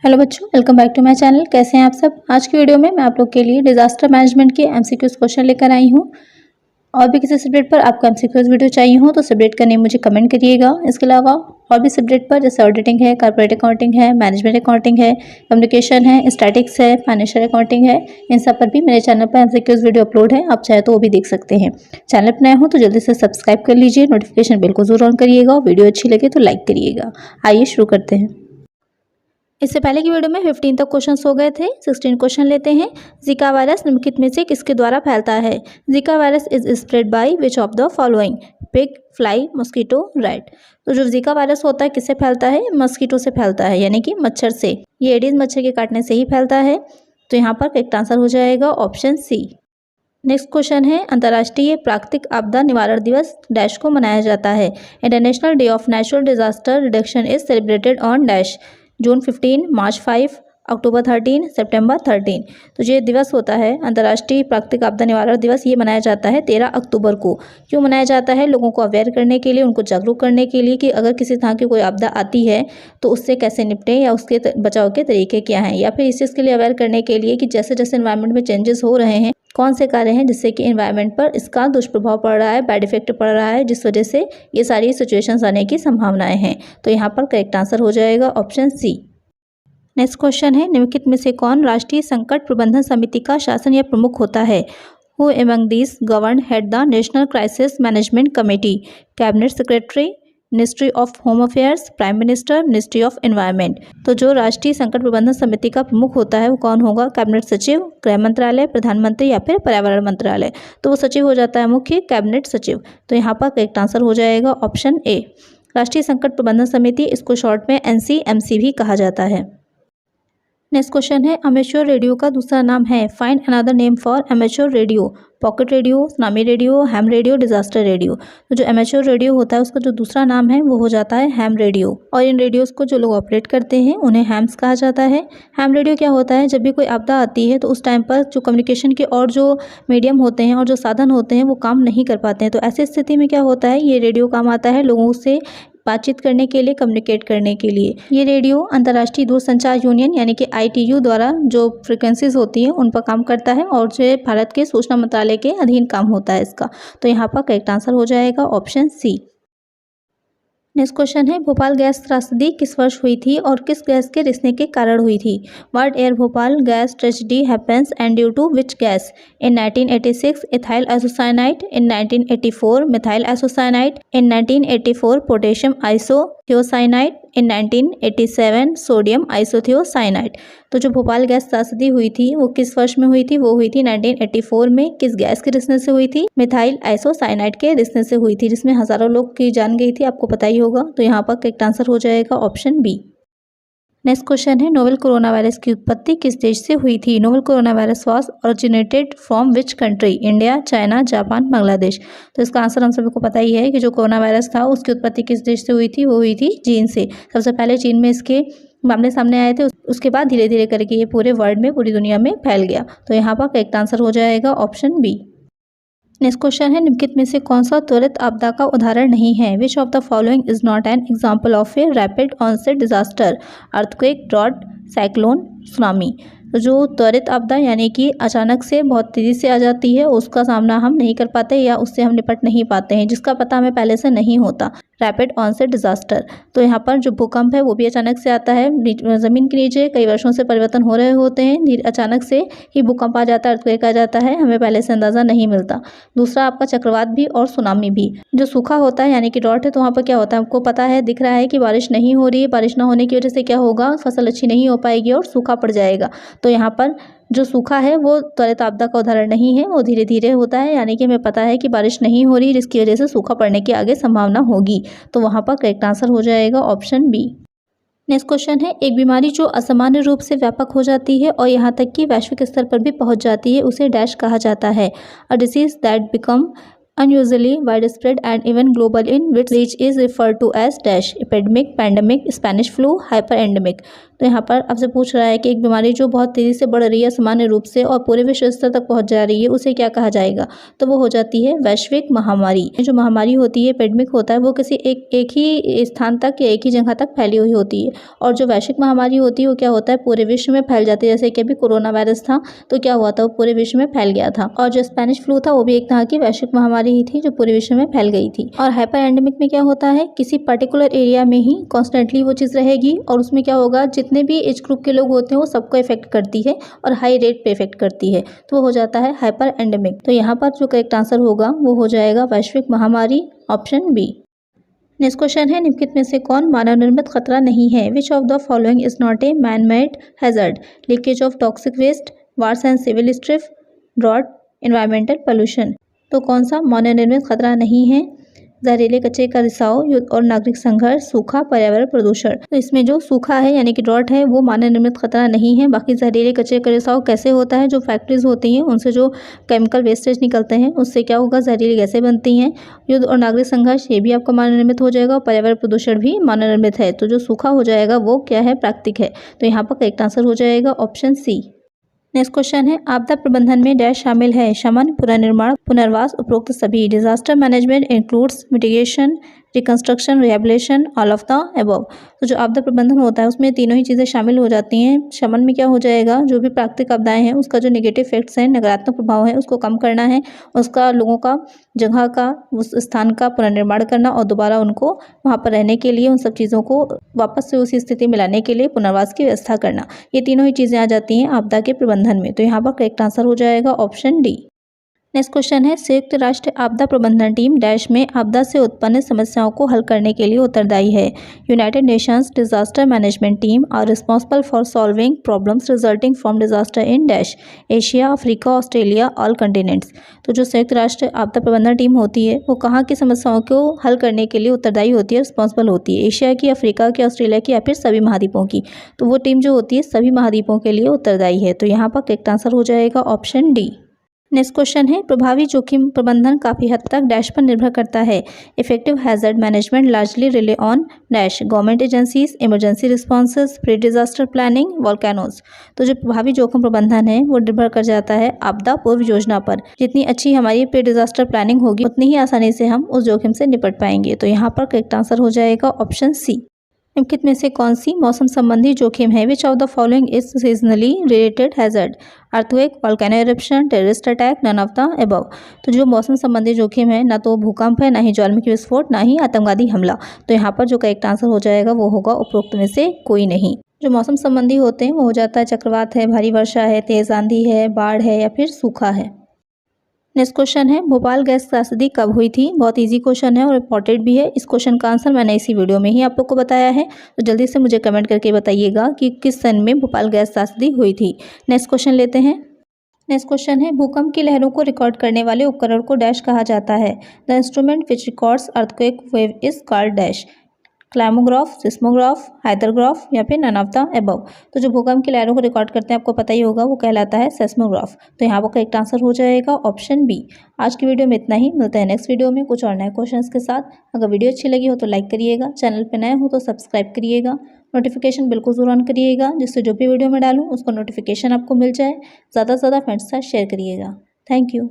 Hello बच्चों, welcome back to my channel. कैसे हैं आप सब। आज की वीडियो में मैं आप लोग के लिए डिजास्टर मैनेजमेंट के एमसीक्यूज क्वेश्चन लेकर आई हूं। और भी किसी सब्जेक्ट पर आपको एमसीक्यूज वीडियो चाहिए हो तो सब्जेक्ट का नेम मुझे कमेंट करिएगा। इसके अलावा और भी सब्जेक्ट पर जैसे ऑडिटिंग है, कॉर्पोरेट अकाउंटिंग है, मैनेजमेंट अकाउंटिंग है, कम्युनिकेशन है, स्टैटिक्स है, फाइनेंशियल अकाउंटिंग है, इन सब पर भी मेरे चैनल पर एमसीक्यूज वीडियो अपलोड है। आप चाहे तो वो भी देख सकते हैं। चैनल पर नए हो तो जल्दी से सब्सक्राइब कर लीजिए, नोटिफिकेशन बिल्कुल जरूर ऑन करिएगा। वीडियो अच्छी लगे तो लाइक करिएगा। आइए शुरू करते हैं। इससे पहले की वीडियो में 15 तक क्वेश्चंस हो गए थे। 16 क्वेश्चन लेते हैं। जीका वायरस निम्नलिखित में से किसके द्वारा फैलता है। Zika virus is spread by which of the following, pig, fly, mosquito, rat. तो जो जीका वायरस होता है किससे फैलता है, मस्कीटो से फैलता है, यानी कि मच्छर से। ये एडीज मच्छर के काटने से ही फैलता है। तो यहाँ पर करेक्ट आंसर हो जाएगा ऑप्शन सी। नेक्स्ट क्वेश्चन है, अंतर्राष्ट्रीय प्राकृतिक आपदा निवारण दिवस डैश को मनाया जाता है। International day of natural disaster reduction is celebrated on dash, June 15, March 5, October 13, September 13। तो ये दिवस होता है अंतर्राष्ट्रीय प्राकृतिक आपदा निवारण दिवस। ये मनाया जाता है 13 अक्टूबर को। क्यों मनाया जाता है, लोगों को अवेयर करने के लिए, उनको जागरूक करने के लिए कि अगर किसी तरह की कोई आपदा आती है तो उससे कैसे निपटें या उसके बचाव के तरीके क्या हैं, या फिर इस चीज़ के लिए अवेयर करने के लिए कि जैसे जैसे एनवायरनमेंट में चेंजेस हो रहे हैं कौन से कार्य हैं जिससे कि एनवायरनमेंट पर इसका दुष्प्रभाव पड़ रहा है, बैड इफेक्ट पड़ रहा है, जिस वजह से ये सारी सिचुएशंस आने की संभावनाएं हैं। तो यहाँ पर करेक्ट आंसर हो जाएगा ऑप्शन सी। नेक्स्ट क्वेश्चन है, निम्नलिखित में से कौन राष्ट्रीय संकट प्रबंधन समिति का शासन या प्रमुख होता है। Who among this govern head the national crisis management committee, cabinet secretary, ministry of home affairs, prime minister, ministry of environment. तो जो राष्ट्रीय संकट प्रबंधन समिति का प्रमुख होता है वो कौन होगा, कैबिनेट सचिव, गृह मंत्रालय, प्रधानमंत्री या फिर पर्यावरण मंत्रालय। तो वो सचिव हो जाता है मुख्य, कैबिनेट सचिव। तो यहाँ पर करेक्ट आंसर हो जाएगा ऑप्शन ए। राष्ट्रीय संकट प्रबंधन समिति, इसको शॉर्ट में एनसीएमसी भी कहा जाता है। नेक्स्ट क्वेश्चन है, अमेच्योर रेडियो का दूसरा नाम है। Find another name for amateur radio, pocket radio, tsunami radio, ham radio, disaster radio. तो जो अमेच्योर रेडियो होता है उसका जो दूसरा नाम है वो हो जाता है हैम रेडियो। और इन रेडियोज़ को जो लोग ऑपरेट करते हैं उन्हें हैम्स कहा जाता है। हैम रेडियो क्या होता है, जब भी कोई आपदा आती है तो उस टाइम पर जो कम्युनिकेशन के और जो मीडियम होते हैं और जो साधन होते हैं वो काम नहीं कर पाते हैं। तो ऐसी स्थिति में क्या होता है, ये रेडियो काम आता है लोगों से बातचीत करने के लिए, कम्युनिकेट करने के लिए। ये रेडियो अंतर्राष्ट्रीय दूरसंचार यूनियन यानी कि ITU द्वारा जो फ्रिक्वेंसीज होती हैं उन पर काम करता है और जो भारत के सूचना मंत्रालय के अधीन काम होता है इसका। तो यहाँ पर करेक्ट आंसर हो जाएगा ऑप्शन सी। नेक्स्ट क्वेश्चन है, भोपाल गैस त्रासदी किस वर्ष हुई थी और किस गैस के रिसने के कारण हुई थी। What are Bhopal gas tragedy happens and due to which gas. In 1986 ethyl isocyanide, in 1984 methyl isocyanide, in 1984 potassium isothiocyanide, in 1987 sodium isothiocyanide. तो जो भोपाल गैस त्रासदी हुई थी वो किस वर्ष में हुई थी, वो हुई थी 1984 में। किस गैस के रिसने से हुई थी, मिथाइल आइसोसाइनाइड के रिसने से हुई थी, जिसमें हजारों लोग की जान गई थी, आपको पता ही होगा। तो यहाँ पर करेक्ट आंसर हो जाएगा ऑप्शन बी। नेक्स्ट क्वेश्चन है, नोवेल कोरोना वायरस की उत्पत्ति किस देश से हुई थी। Novel corona virus was originated from which country, India, China, Japan, Bangladesh. तो इसका आंसर हम सभी को पता ही है कि जो कोरोना वायरस था उसकी उत्पत्ति किस देश से हुई थी, वो हुई थी चीन से। सबसे पहले चीन में इसके मामले सामने आए थे, उसके बाद धीरे धीरे करके ये पूरे वर्ल्ड में, पूरी दुनिया में फैल गया। तो यहाँ पर करेक्ट आंसर हो जाएगा ऑप्शन बी। नेक्स्ट क्वेश्चन है, निम्नलिखित में से कौन सा त्वरित आपदा का उदाहरण नहीं है। Which of the following is not an example of a rapid onset disaster, earthquake, drought, cyclone, tsunami. तो जो त्वरित आपदा यानी कि अचानक से बहुत तेज़ी से आ जाती है, उसका सामना हम नहीं कर पाते या उससे हम निपट नहीं पाते हैं, जिसका पता हमें पहले से नहीं होता, रैपिड ऑनसेट डिजास्टर। तो यहाँ पर जो भूकंप है वो भी अचानक से आता है, ज़मीन के नीचे कई वर्षों से परिवर्तन हो रहे होते हैं, अचानक से ही भूकंप आ जाता है, अर्थक्वेक आ जाता है, हमें पहले से अंदाज़ा नहीं मिलता। दूसरा आपका चक्रवात भी और सुनामी भी। जो सूखा होता है यानी कि ड्रॉट है, तो वहाँ पर क्या होता है, आपको पता है, दिख रहा है कि बारिश नहीं हो रही है, बारिश ना होने की वजह से क्या होगा, फसल अच्छी नहीं हो पाएगी और सूखा पड़ जाएगा। तो यहाँ पर जो सूखा है वो त्वरित आपदा का उदाहरण नहीं है, वो धीरे धीरे होता है, यानी कि हमें पता है कि बारिश नहीं हो रही जिसकी वजह से सूखा पड़ने की आगे संभावना होगी। तो वहाँ पर करेक्ट आंसर हो जाएगा ऑप्शन बी। नेक्स्ट क्वेश्चन है, एक बीमारी जो असामान्य रूप से व्यापक हो जाती है और यहाँ तक कि वैश्विक स्तर पर भी पहुँच जाती है उसे डैश कहा जाता है। A disease that become unusually widespread and even global in which reach is referred to as dash epidemic, pandemic, Spanish flu, hyperendemic। तो यहाँ पर आपसे पूछ रहा है कि एक बीमारी जो बहुत तेज़ी से बढ़ रही है सामान्य रूप से और पूरे विश्व स्तर तक पहुँच जा रही है उसे क्या कहा जाएगा, तो वो हो जाती है वैश्विक महामारी। जो महामारी होती है एपिडेमिक होता है वो किसी एक ही स्थान तक या एक ही जगह तक फैली हुई होती है, और जो वैश्विक महामारी होती है वो क्या होता है पूरे विश्व में फैल जाती है। जैसे कि अभी कोरोना वायरस था तो क्या हुआ था, वो पूरे विश्व में फैल गया था। और जो स्पेनिश फ्लू था वो भी एक तरह की वैश्विक महामारी ही थी जो पूरे विश्व में फैल गई थी। और हाइपर एंडेमिक में क्या होता है, किसी पर्टिकुलर एरिया में ही कॉन्स्टेंटली वो चीज़ रहेगी और उसमें क्या होगा, जितने भी एज ग्रुप के लोग होते हैं वो सबको इफेक्ट करती है और हाई रेट पे इफेक्ट करती है, तो वो हो जाता है हाइपर एंडेमिक। तो यहाँ पर जो करेक्ट आंसर होगा वो हो जाएगा वैश्विक महामारी, ऑप्शन बी। नेक्स्ट क्वेश्चन है, निम्नलिखित में से कौन मानव निर्मित खतरा नहीं है? Which of the following is not a man made hazard? Leakage of toxic waste, wars and civil strife, drought, environmental pollution. तो कौन सा मानव निर्मित खतरा नहीं है? जहरीले कचरे का रिसाव, युद्ध और नागरिक संघर्ष, सूखा, पर्यावरण प्रदूषण। तो इसमें जो सूखा है यानी कि ड्रॉट है वो मानव निर्मित खतरा नहीं है। बाकी जहरीले कचरे का रिसाव कैसे होता है, जो फैक्ट्रीज होती हैं उनसे जो केमिकल वेस्टेज निकलते हैं उससे क्या होगा, जहरीली गैसें बनती हैं। युद्ध और नागरिक संघर्ष ये भी आपका मानव निर्मित हो जाएगा। पर्यावरण प्रदूषण भी मानव निर्मित है। तो जो सूखा हो जाएगा वो क्या है, प्राकृतिक है। तो यहाँ पर करेक्ट आंसर हो जाएगा ऑप्शन सी। नेक्स्ट क्वेश्चन है, आपदा प्रबंधन में डैश शामिल है? शमन, पुनर्निर्माण, पुनर्वास, उपरोक्त सभी। Disaster management includes mitigation, reconstruction, rehabilitation, all of the above. तो जो आपदा प्रबंधन होता है उसमें तीनों ही चीज़ें शामिल हो जाती हैं। शमन में क्या हो जाएगा, जो भी प्राकृतिक आपदाएं हैं उसका जो नेगेटिव इफेक्ट्स हैं, नकारात्मक प्रभाव है उसको कम करना है, उसका लोगों का, जगह का, उस स्थान का पुनर्निर्माण करना और दोबारा उनको वहाँ पर रहने के लिए, उन सब चीज़ों को वापस से उसी स्थिति में लाने के लिए पुनर्वास की व्यवस्था करना। ये तीनों ही चीज़ें आ जाती हैं आपदा के प्रबंधन में। तो यहाँ पर करेक्ट आंसर हो जाएगा ऑप्शन डी। नेक्स्ट क्वेश्चन है, संयुक्त राष्ट्र आपदा प्रबंधन टीम डैश में आपदा से उत्पन्न समस्याओं को हल करने के लिए उत्तरदायी है? United Nations disaster management team are responsible for solving problems resulting from disaster in dash Asia, Africa, Australia, all continents. तो जो संयुक्त राष्ट्र आपदा प्रबंधन टीम होती है वो कहाँ की समस्याओं को हल करने के लिए उत्तरदायी होती है, रिस्पॉन्सिबल होती है? एशिया की, अफ्रीका की, ऑस्ट्रेलिया की या फिर सभी महाद्वीपों की? तो वो टीम जो होती है सभी महाद्वीपों के लिए उत्तरदायी है। तो यहाँ पर करेक्ट आंसर हो जाएगा ऑप्शन डी। नेक्स्ट क्वेश्चन है, प्रभावी जोखिम प्रबंधन काफ़ी हद तक डैश पर निर्भर करता है? Effective hazard management largely relay on dash government agencies, emergency responses, pre disaster planning, volcanoes. तो जो प्रभावी जोखिम प्रबंधन है वो निर्भर कर जाता है आपदा पूर्व योजना पर। जितनी अच्छी हमारी प्री डिजास्टर प्लानिंग होगी उतनी ही आसानी से हम उस जोखिम से निपट पाएंगे। तो यहाँ पर करेक्ट आंसर हो जाएगा ऑप्शन सी। निम्नलिखित में से कौन सी मौसम संबंधी जोखिम है? Which of the following is seasonally related hazard? Earthquake, volcano eruption, terrorist attack, none of the above. तो जो मौसम संबंधी जोखिम है ना तो भूकंप है, ना ही ज्वालामुखी विस्फोट, ना ही आतंकवादी हमला। तो यहाँ पर जो करेक्ट आंसर हो जाएगा वो होगा उपरोक्त में से कोई नहीं। जो मौसम संबंधी होते हैं वो हो जाता है चक्रवात है, भारी वर्षा है, तेज आंधी है, बाढ़ है या फिर सूखा है। नेक्स्ट क्वेश्चन है, भोपाल गैस त्रासदी कब हुई थी? बहुत इजी क्वेश्चन है और इम्पॉर्टेंट भी है। इस क्वेश्चन का आंसर मैंने इसी वीडियो में ही आप लोग को बताया है, तो जल्दी से मुझे कमेंट करके बताइएगा कि किस सन में भोपाल गैस त्रासदी हुई थी। नेक्स्ट क्वेश्चन लेते हैं। नेक्स्ट क्वेश्चन है, भूकंप की लहरों को रिकॉर्ड करने वाले उपकरण को डैश कहा जाता है? The instrument which records earthquake wave is called dash climograph, seismograph, hydrograph या फिर नन ऑफ द अबव। तो जो भूकंप की लहरों को रिकॉर्ड करते हैं आपको पता ही होगा वो कहलाता है सेस्मोग्राफ। तो यहाँ पर करेक्ट आंसर हो जाएगा ऑप्शन बी। आज की वीडियो में इतना ही, मिलते हैं नेक्स्ट वीडियो में कुछ और नए क्वेश्चंस के साथ। अगर वीडियो अच्छी लगी हो तो लाइक करिएगा, चैनल पर नए हो तो सब्सक्राइब करिएगा, नोटिफिकेशन बिल्कुल जरूर ऑन करिएगा जिससे जो भी वीडियो मैं डालूँ उसको नोटिफिकेशन आपको मिल जाए। ज़्यादा से ज़्यादा फ्रेंड्स के साथ शेयर करिएगा। Thank you.